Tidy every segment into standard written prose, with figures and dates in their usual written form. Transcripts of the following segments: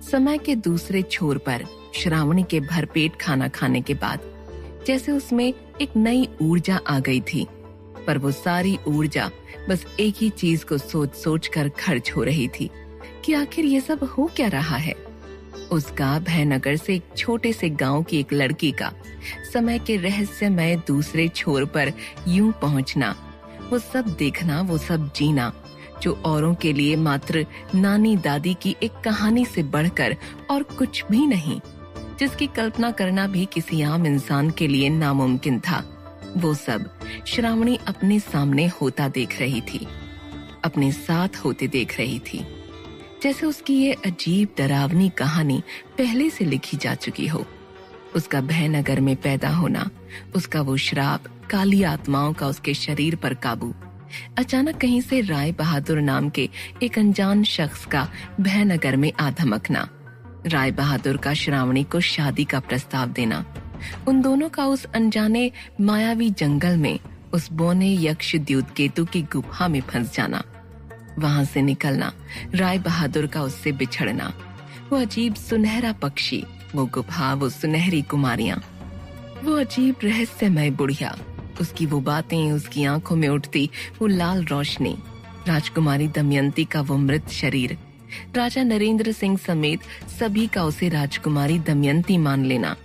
समय के दूसरे छोर पर श्रावणी के भरपेट खाना खाने के बाद जैसे उसमें एक नई ऊर्जा आ गई थी, पर वो सारी ऊर्जा बस एक ही चीज को सोच सोच कर खर्च हो रही थी कि आखिर ये सब हो क्या रहा है। उसका भयनगर से एक छोटे से गांव की एक लड़की का समय के रहस्यमय दूसरे छोर पर यूं पहुंचना, वो सब देखना, वो सब जीना जो औरों के लिए मात्र नानी दादी की एक कहानी से बढ़कर और कुछ भी नहीं, जिसकी कल्पना करना भी किसी आम इंसान के लिए नामुमकिन था। वो सब श्रावणी अपने सामने होता देख रही थी, अपने साथ होते देख रही थी, जैसे उसकी ये अजीब डरावनी कहानी पहले से लिखी जा चुकी हो। उसका भयनगर में पैदा होना, उसका वो श्राप, काली आत्माओं का उसके शरीर पर काबू, अचानक कहीं से राय बहादुर नाम के एक अनजान शख्स का भयनगर में आ धमकना, राय बहादुर का श्रावणी को शादी का प्रस्ताव देना, उन दोनों का उस अनजाने मायावी जंगल में उस बौने यक्ष द्यूत केतु की गुफा में फंस जाना, वहां से निकलना, राय बहादुर का उससे बिछड़ना, वो अजीब सुनहरा पक्षी, वो गुफा, वो सुनहरी कुमारियां, वो अजीब रहस्यमय बुढ़िया, उसकी वो बातें, उसकी आंखों में उठती वो लाल रोशनी, राजकुमारी दमयंती का वो मृत शरीर, राजा नरेंद्र सिंह समेत सभी का उसे राजकुमारी दमयंती मान लेना,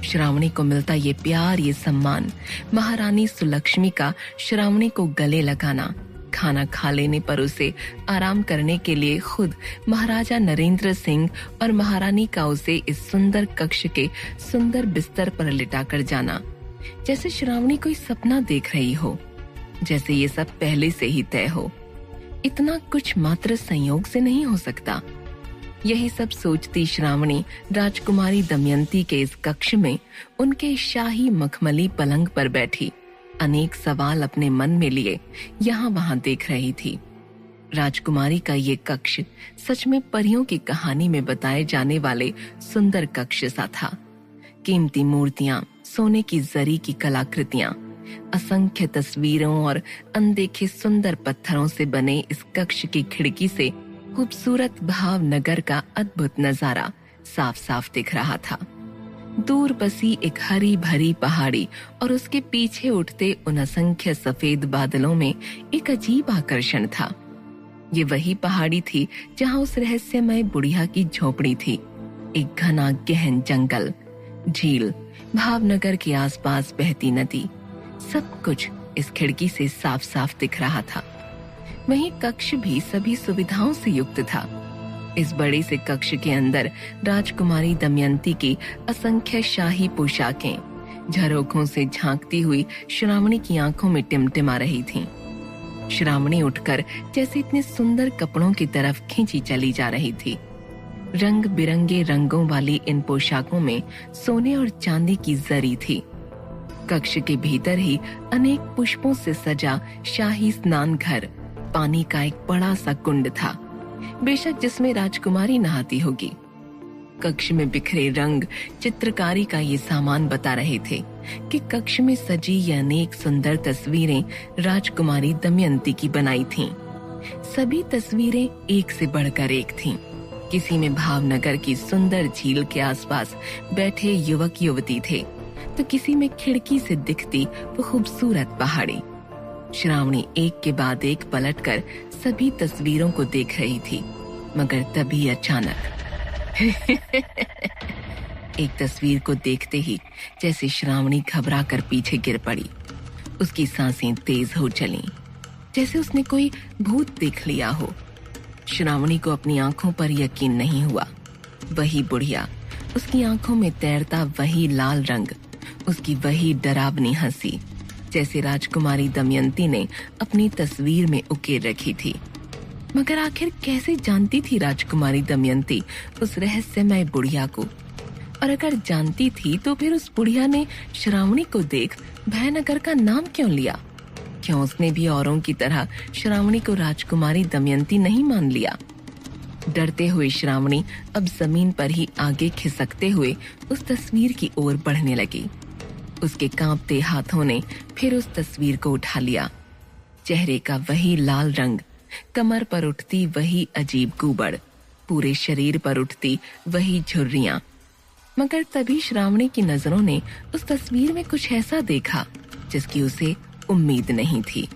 श्रावणी को मिलता ये प्यार, ये सम्मान, महारानी सुलक्ष्मी का श्रावणी को गले लगाना, खाना खा लेने पर उसे आराम करने के लिए खुद महाराजा नरेंद्र सिंह और महारानी का उसे इस सुंदर कक्ष के सुंदर बिस्तर पर लिटाकर जाना, जैसे श्रावणी कोई सपना देख रही हो, जैसे ये सब पहले से ही तय हो। इतना कुछ मात्र संयोग से नहीं हो सकता। यही सब सोचती श्रावणी राजकुमारी दमयंती के इस कक्ष में उनके शाही मखमली पलंग पर बैठी अनेक सवाल अपने मन में लिए यहाँ वहां देख रही थी। राजकुमारी का ये कक्ष सच में परियों की कहानी में बताए जाने वाले सुंदर कक्ष सा था। कीमती मूर्तियां, सोने की जरी की कलाकृतियां, असंख्य तस्वीरों और अनदेखे सुंदर पत्थरों से बने इस कक्ष की खिड़की से खूबसूरत भावनगर का अद्भुत नजारा साफ साफ दिख रहा था। दूर बसी एक हरी भरी पहाड़ी और उसके पीछे उठते उन असंख्य सफेद बादलों में एक अजीब आकर्षण था। ये वही पहाड़ी थी जहां उस रहस्यमय बुढ़िया की झोपड़ी थी। एक घना गहन जंगल, झील, भावनगर के आसपास बहती नदी, सब कुछ इस खिड़की से साफ साफ दिख रहा था। वहीं कक्ष भी सभी सुविधाओं से युक्त था। इस बड़े से कक्ष के अंदर राजकुमारी दमयंती की असंख्य शाही पोशाकें झरोखों से झांकती हुई श्रावणी की आंखों में टिमटिमा रही थीं। श्रावणी उठकर जैसे इतने सुंदर कपड़ों की तरफ खींची चली जा रही थी। रंग बिरंगे रंगों वाली इन पोशाकों में सोने और चांदी की जरी थी। कक्ष के भीतर ही अनेक पुष्पों से सजा शाही स्नान घर, पानी का एक बड़ा सा कुंड था, बेशक जिसमें राजकुमारी नहाती होगी। कक्ष में बिखरे रंग चित्रकारी का ये सामान बता रहे थे कि कक्ष में सजी ये अनेक सुंदर तस्वीरें राजकुमारी दमयंती की बनाई थीं। सभी तस्वीरें एक से बढ़कर एक थीं। किसी में भावनगर की सुंदर झील के आसपास बैठे युवक युवती थे, तो किसी में खिड़की से दिखती वो खूबसूरत पहाड़ी। श्रावणी एक के बाद एक पलटकर सभी तस्वीरों को देख रही थी, मगर तभी अचानक एक तस्वीर को देखते ही जैसे श्रावणी घबरा कर पीछे गिर पड़ी। उसकी सांसें तेज हो चलीं, जैसे उसने कोई भूत देख लिया हो। श्रावणी को अपनी आंखों पर यकीन नहीं हुआ। वही बुढ़िया, उसकी आंखों में तैरता वही लाल रंग, उसकी वही डरावनी हंसी, जैसे राजकुमारी दमयंती ने अपनी तस्वीर में उकेर रखी थी। मगर आखिर कैसे जानती थी राजकुमारी दमयंती उस रहस्यमय बुढ़िया को? और अगर जानती थी तो फिर उस बुढ़िया ने श्रावणी को देख भयनगर का नाम क्यों लिया? क्यों उसने भी औरों की तरह श्रावणी को राजकुमारी दमयंती नहीं मान लिया? डरते हुए श्रावणी अब जमीन पर ही आगे खिसकते हुए उस तस्वीर की ओर बढ़ने लगी। उसके कांपते हाथों ने फिर उस तस्वीर को उठा लिया। चेहरे का वही लाल रंग, कमर पर उठती वही अजीब गुबड़, पूरे शरीर पर उठती वही झुर्रियां। मगर तभी श्रावणी की नजरों ने उस तस्वीर में कुछ ऐसा देखा जिसकी उसे उम्मीद नहीं थी।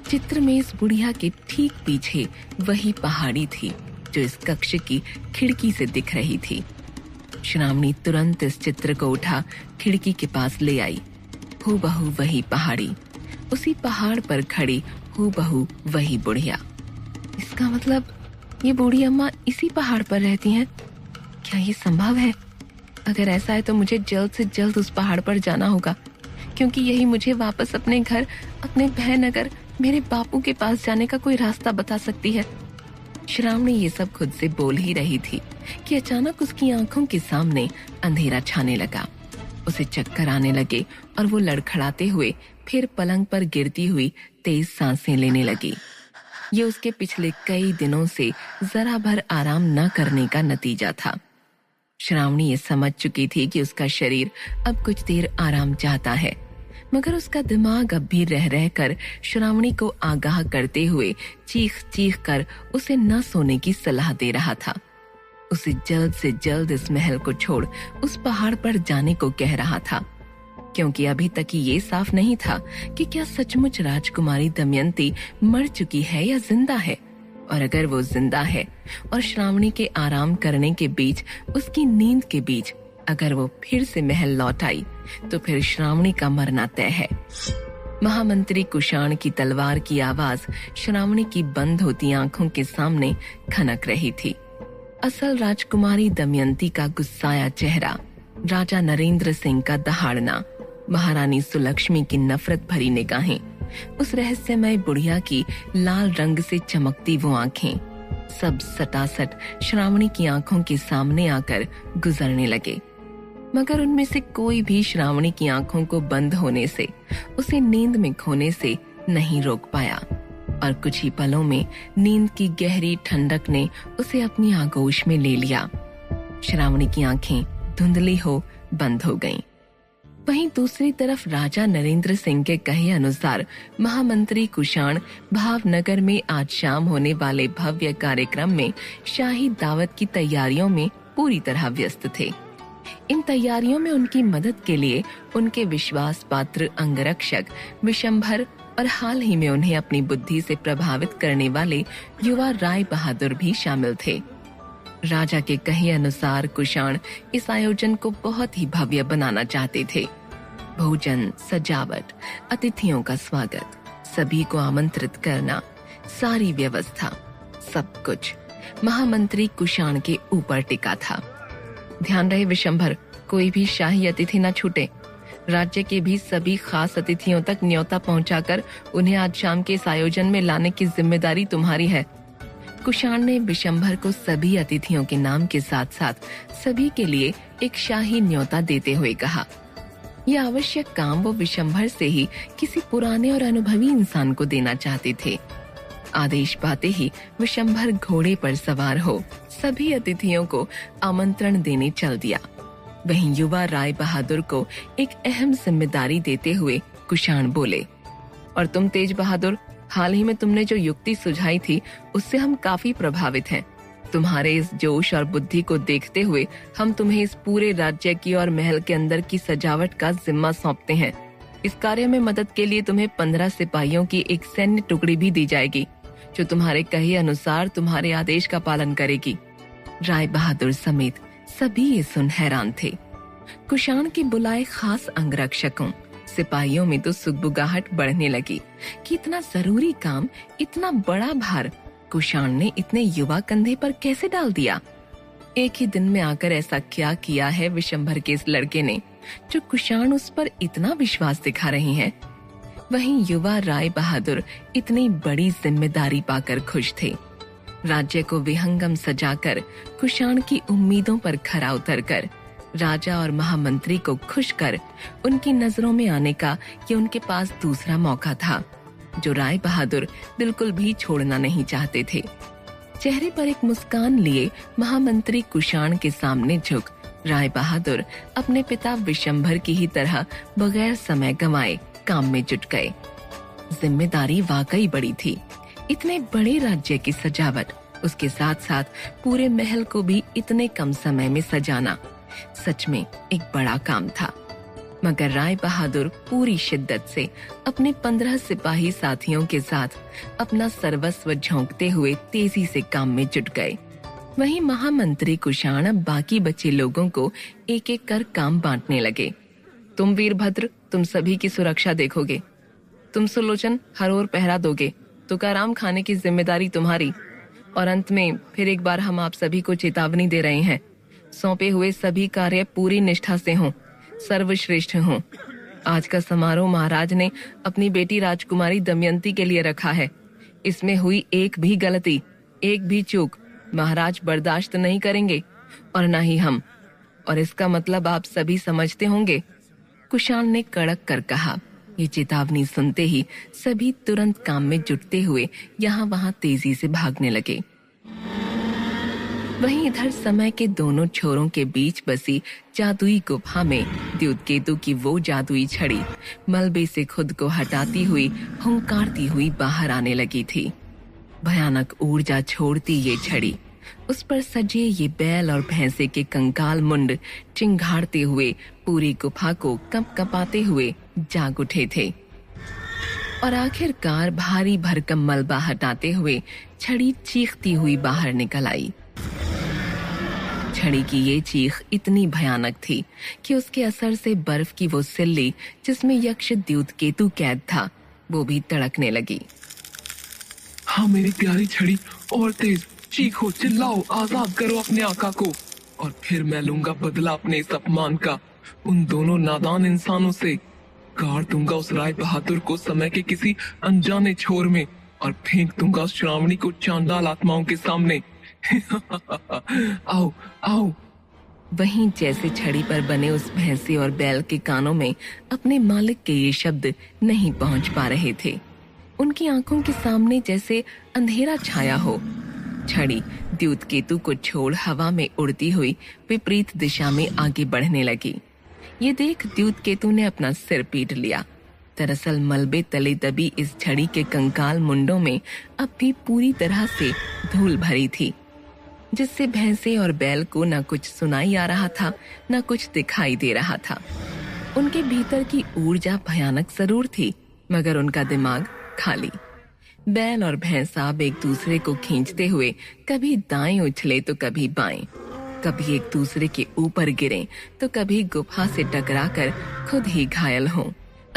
चित्र में इस बुढ़िया के ठीक पीछे वही पहाड़ी थी जो इस कक्ष की खिड़की से दिख रही थी। श्रावणी तुरंत इस चित्र को उठा खिड़की के पास ले आई। हूबहू वही पहाड़ी, उसी पहाड़ पर खड़ी हूबहू वही बुढ़िया। इसका मतलब ये बूढ़ी अम्मा इसी पहाड़ पर रहती हैं। क्या ये संभव है? अगर ऐसा है तो मुझे जल्द से जल्द उस पहाड़ पर जाना होगा, क्योंकि यही मुझे वापस अपने घर, अपने भयनगर, मेरे बापू के पास जाने का कोई रास्ता बता सकती है। श्रावणी ये सब खुद से बोल ही रही थी कि अचानक उसकी आंखों के सामने अंधेरा छाने लगा। उसे चक्कर आने लगे और वो लड़खड़ाते हुए फिर पलंग पर गिरती हुई तेज सांसें लेने लगी। ये उसके पिछले कई दिनों से जरा भर आराम न करने का नतीजा था। श्रावणी ये समझ चुकी थी कि उसका शरीर अब कुछ देर आराम चाहता है, मगर उसका दिमाग अब भी रह रह कर श्रावणी को आगाह करते हुए चीख चीख कर उसे न सोने की सलाह दे रहा था। उसे जल्द से जल्द इस महल को छोड़ उस पहाड़ पर जाने को कह रहा था, क्योंकि अभी तक ये साफ नहीं था कि क्या सचमुच राजकुमारी दमयंती मर चुकी है या जिंदा है। और अगर वो जिंदा है और श्रावणी के आराम करने के बीच, उसकी नींद के बीच अगर वो फिर से महल लौट आई तो फिर श्रावणी का मरना तय है। महामंत्री कुषाण की तलवार की आवाज श्रावणी की बंद होती आंखों के सामने खनक रही थी। असल राजकुमारी दमयंती का गुस्साया चेहरा, राजा नरेंद्र सिंह का दहाड़ना, महारानी सुलक्ष्मी की नफरत भरी निगाहें, उस रहस्यमय बुढ़िया की लाल रंग से चमकती वो आंखें, सब सटासट श्रावणी की आंखों के सामने आकर गुजरने लगे। मगर उनमें से कोई भी श्रावणी की आंखों को बंद होने से, उसे नींद में खोने से नहीं रोक पाया। और कुछ ही पलों में नींद की गहरी ठंडक ने उसे अपनी आगोश में ले लिया। श्रावणी की आंखें धुंधली हो बंद हो गईं। वहीं दूसरी तरफ राजा नरेंद्र सिंह के कहे अनुसार महामंत्री कुषाण भावनगर में आज शाम होने वाले भव्य कार्यक्रम में शाही दावत की तैयारियों में पूरी तरह व्यस्त थे। इन तैयारियों में उनकी मदद के लिए उनके विश्वास पात्र अंगरक्षक विशंभर और हाल ही में उन्हें अपनी बुद्धि से प्रभावित करने वाले युवा राय बहादुर भी शामिल थे। राजा के कहे अनुसार कुषाण इस आयोजन को बहुत ही भव्य बनाना चाहते थे। भोजन, सजावट, अतिथियों का स्वागत, सभी को आमंत्रित करना, सारी व्यवस्था, सब कुछ महामंत्री कुषाण के ऊपर टिका था। ध्यान रहे विशंभर, कोई भी शाही अतिथि न छूटे। राज्य के भी सभी खास अतिथियों तक न्योता पहुंचाकर उन्हें आज शाम के इस आयोजन में लाने की जिम्मेदारी तुम्हारी है। कुषाण ने विशंभर को सभी अतिथियों के नाम के साथ साथ सभी के लिए एक शाही न्योता देते हुए कहा। यह आवश्यक काम वो विशंभर से ही किसी पुराने और अनुभवी इंसान को देना चाहते थे। आदेश पाते ही विशंभर घोड़े पर सवार हो सभी अतिथियों को आमंत्रण देने चल दिया। वहीं युवा राय बहादुर को एक अहम जिम्मेदारी देते हुए कुषाण बोले, और तुम तेज बहादुर, हाल ही में तुमने जो युक्ति सुझाई थी उससे हम काफी प्रभावित हैं। तुम्हारे इस जोश और बुद्धि को देखते हुए हम तुम्हें इस पूरे राज्य की और महल के अंदर की सजावट का जिम्मा सौंपते हैं। इस कार्य में मदद के लिए तुम्हें 15 सिपाहियों की एक सैन्य टुकड़ी भी दी जाएगी, जो तुम्हारे कहे अनुसार तुम्हारे आदेश का पालन करेगी। राय बहादुर समेत सभी ये सुन हैरान थे। कुषाण के बुलाए खास अंगरक्षकों, सिपाहियों में तो सुगबुगाहट बढ़ने लगी कि इतना जरूरी काम, इतना बड़ा भार कुषाण ने इतने युवा कंधे पर कैसे डाल दिया। एक ही दिन में आकर ऐसा क्या किया है विशंभर के इस लड़के ने, जो कुषाण उस पर इतना विश्वास दिखा रही हैं। वहीं युवा राय बहादुर इतनी बड़ी जिम्मेदारी पाकर खुश थे। राज्य को विहंगम सजाकर कुषाण की उम्मीदों पर खरा उतरकर राजा और महामंत्री को खुश कर उनकी नजरों में आने का ये उनके पास दूसरा मौका था, जो राय बहादुर बिल्कुल भी छोड़ना नहीं चाहते थे। चेहरे पर एक मुस्कान लिए महामंत्री कुषाण के सामने झुक राय बहादुर अपने पिता विशंभर की ही तरह बगैर समय गंवाए काम में जुट गए। जिम्मेदारी वाकई बड़ी थी। इतने बड़े राज्य की सजावट उसके साथ साथ पूरे महल को भी इतने कम समय में सजाना सच में एक बड़ा काम था। मगर राय बहादुर पूरी शिद्दत से अपने 15 सिपाही साथियों के साथ अपना सर्वस्व झोंकते हुए तेजी से काम में जुट गए। वहीं महामंत्री कुषाण अब बाकी बचे लोगों को एक एक कर काम बांटने लगे। तुम वीरभद्र, तुम सभी की सुरक्षा देखोगे। तुम सुलोचन, हर ओर पहरा दोगे। तुकाराम, खाने की जिम्मेदारी तुम्हारी। और अंत में फिर एक बार हम आप सभी को चेतावनी दे रहे हैं, सौंपे हुए सभी कार्य पूरी निष्ठा से हों, सर्वश्रेष्ठ हों। आज का समारोह महाराज ने अपनी बेटी राजकुमारी दमयंती के लिए रखा है। इसमें हुई एक भी गलती, एक भी चूक महाराज बर्दाश्त नहीं करेंगे, और न ही हम। और इसका मतलब आप सभी समझते होंगे। कुषाण ने कड़क कर कहा। ये चेतावनी सुनते ही सभी तुरंत काम में जुटते हुए यहाँ वहाँ तेजी से भागने लगे। वहीं इधर समय के दोनों छोरों के बीच बसी जादुई गुफा में द्युतकेतु की वो जादुई छड़ी मलबे से खुद को हटाती हुई, हुंकारती हुई बाहर आने लगी थी। भयानक ऊर्जा छोड़ती ये छड़ी उस पर सजे ये बैल और भैंसे के कंकाल मुंड चिंघाड़ते हुए पूरी गुफा को कंपकपाते हुए जाग उठे थे। और आखिरकार भारी भरकम मलबा हटाते हुए छड़ी चीखती हुई बाहर निकल आई। छड़ी की ये चीख इतनी भयानक थी कि उसके असर से बर्फ की वो सिल्ली जिसमें यक्ष द्युतकेतु कैद था, वो भी तड़कने लगी। हाँ मेरी प्यारी छड़ी, और तेज चीखो, चिल्लाओ, आजाद करो अपने आका को, और फिर मैं लूंगा बदला अपने इस अपमान का उन दोनों नादान इंसानों से। गाड़ दूंगा उस राय बहादुर को समय के किसी अनजाने छोर में, और फेंक दूंगा उस श्रावणी को चांडाल आत्माओं के सामने। आओ आओ। वहीं जैसे छड़ी पर बने उस भैंसे और बैल के कानों में अपने मालिक के ये शब्द नहीं पहुंच पा रहे थे। उनकी आंखों के सामने जैसे अंधेरा छाया हो। छड़ी द्युतकेतु को छोड़ हवा में उड़ती हुई विपरीत दिशा में आगे बढ़ने लगी। ये देख द्युतकेतु ने अपना सिर पीट लिया। दरअसल मलबे तले दबी इस छड़ी के कंकाल मुंडों में अब भी पूरी तरह से धूल भरी थी, जिससे भैंसे और बैल को न कुछ सुनाई आ रहा था, न कुछ दिखाई दे रहा था। उनके भीतर की ऊर्जा भयानक जरूर थी, मगर उनका दिमाग खाली। बैल और भैंसा अब एक दूसरे को खींचते हुए कभी दाएं उछले तो कभी बाएं, कभी एक दूसरे के ऊपर गिरे तो कभी गुफा से टकराकर खुद ही घायल हों,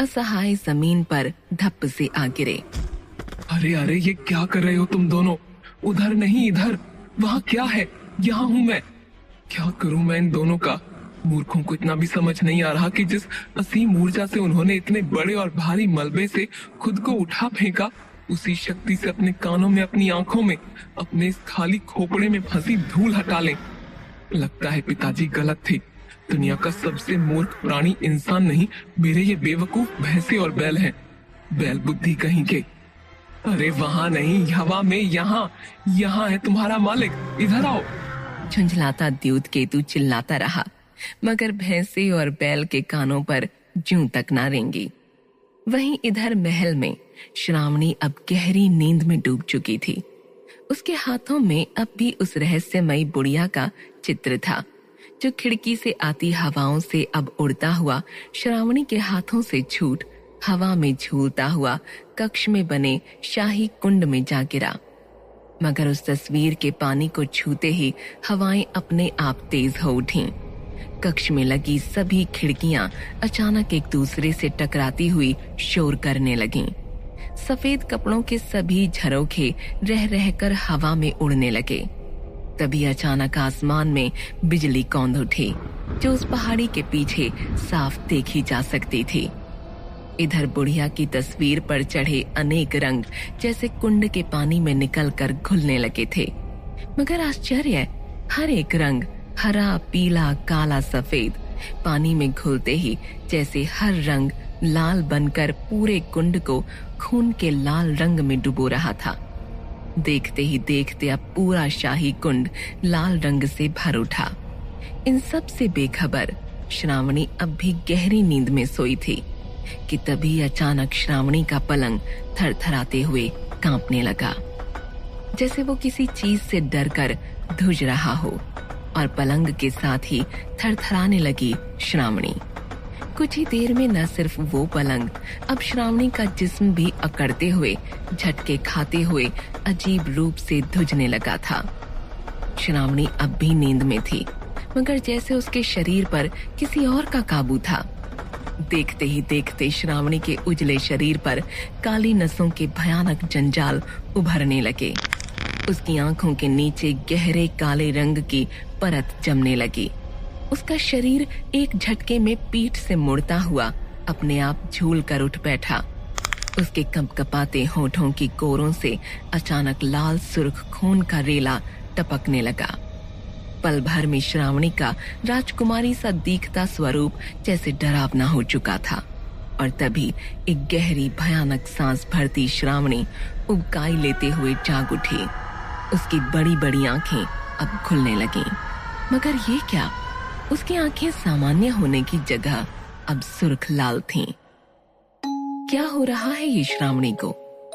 असहाय जमीन पर धप से आ गिरे। अरे अरे, ये क्या कर रहे हो तुम दोनों? उधर नहीं इधर। वहाँ क्या है? यहाँ हूँ मैं। क्या करूँ मैं इन दोनों का? मूर्खों को इतना भी समझ नहीं आ रहा कि जिस असीम ऊर्जा से उन्होंने इतने बड़े और भारी मलबे से खुद को उठा फेंका, उसी शक्ति से अपने कानों में, अपनी आंखों में, अपने इस खाली खोपड़े में फंसी धूल हटा लें। लगता है पिताजी गलत थे। दुनिया का सबसे मूर्ख प्राणी इंसान नहीं, मेरे ये बेवकूफ भैंसे और बैल हैं। बैल बुद्धि कहीं के। अरे वहाँ नहीं, हवा में, यहाँ यहाँ है तुम्हारा मालिक, इधर आओ। झुंझलाता द्युतकेतु चिल्लाता रहा, मगर भैंसे और बैल के कानों पर जूं तक ना रेंगी। वहीं इधर महल में श्रावणी अब गहरी नींद में डूब चुकी थी। उसके हाथों में अब भी उस रहस्यमयी बुढ़िया का चित्र था, जो खिड़की से आती हवाओं से अब उड़ता हुआ श्रावणी के हाथों से छूट हवा में झूलता हुआ कक्ष में बने शाही कुंड में जा गिरा। मगर उस तस्वीर के पानी को छूते ही हवाएं अपने आप तेज हो उठीं। कक्ष में लगी सभी खिड़कियां अचानक एक दूसरे से टकराती हुई शोर करने लगीं। सफेद कपड़ों के सभी झरोखे रह रहकर हवा में उड़ने लगे। तभी अचानक आसमान में बिजली कौंध उठी, जो उस पहाड़ी के पीछे साफ देखी जा सकती थी। इधर बुढ़िया की तस्वीर पर चढ़े अनेक रंग जैसे कुंड के पानी में निकलकर घुलने लगे थे। मगर आश्चर्य, हर एक रंग, हरा, पीला, काला, सफेद, पानी में घुलते ही जैसे हर रंग लाल बनकर पूरे कुंड को खून के लाल रंग में डुबो रहा था। देखते ही देखते अब पूरा शाही कुंड लाल रंग से भर उठा। इन सब से बेखबर श्रावणी अब भी गहरी नींद में सोई थी कि तभी अचानक श्रावणी का पलंग थरथराते हुए कांपने लगा। जैसे वो किसी चीज से डरकर धुज रहा हो, और पलंग के साथ ही थरथराने लगी श्रावणी। कुछ ही देर में न सिर्फ वो पलंग, अब श्रावणी का जिस्म भी अकड़ते हुए, झटके खाते हुए अजीब रूप से धुजने लगा था। श्रावणी अब भी नींद में थी, मगर जैसे उसके शरीर पर किसी और का काबू था। देखते ही देखते श्रावणी के उजले शरीर पर काली नसों के भयानक जंजाल उभरने लगे। उसकी आंखों के नीचे गहरे काले रंग की परत जमने लगी। उसका शरीर एक झटके में पीठ से मुड़ता हुआ अपने आप झूल कर उठ बैठा। उसके कंपकपाते होठों की कोरों से अचानक लाल सुर्ख खून का रेला टपकने लगा। पल भर में श्रावणी का राजकुमारी सा दिखता स्वरूप जैसे डरावना हो चुका था, और तभी एक गहरी भयानक सांस भरती श्रावणी उबकाई लेते हुए जाग उठी। उसकी बड़ी बड़ी आंखें अब खुलने लगीं, मगर ये क्या, उसकी आंखें सामान्य होने की जगह अब सुर्ख लाल थीं। क्या हो रहा है ये श्रावणी को?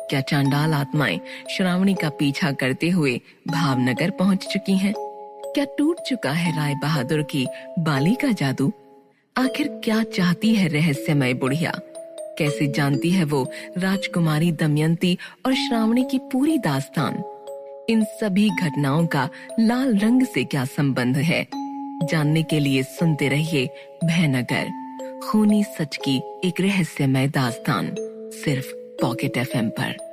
क्या चांडाल आत्माएं श्रावणी का पीछा करते हुए भावनगर पहुंच चुकी हैं? क्या टूट चुका है राय बहादुर की बाली का जादू? आखिर क्या चाहती है रहस्यमय बुढ़िया? कैसे जानती है वो राजकुमारी दमयंती और श्रावणी की पूरी दास्तान? इन सभी घटनाओं का लाल रंग से क्या संबंध है? जानने के लिए सुनते रहिए भयनगर, खूनी सच की एक रहस्यमय दास्तान, सिर्फ पॉकेट FM पर।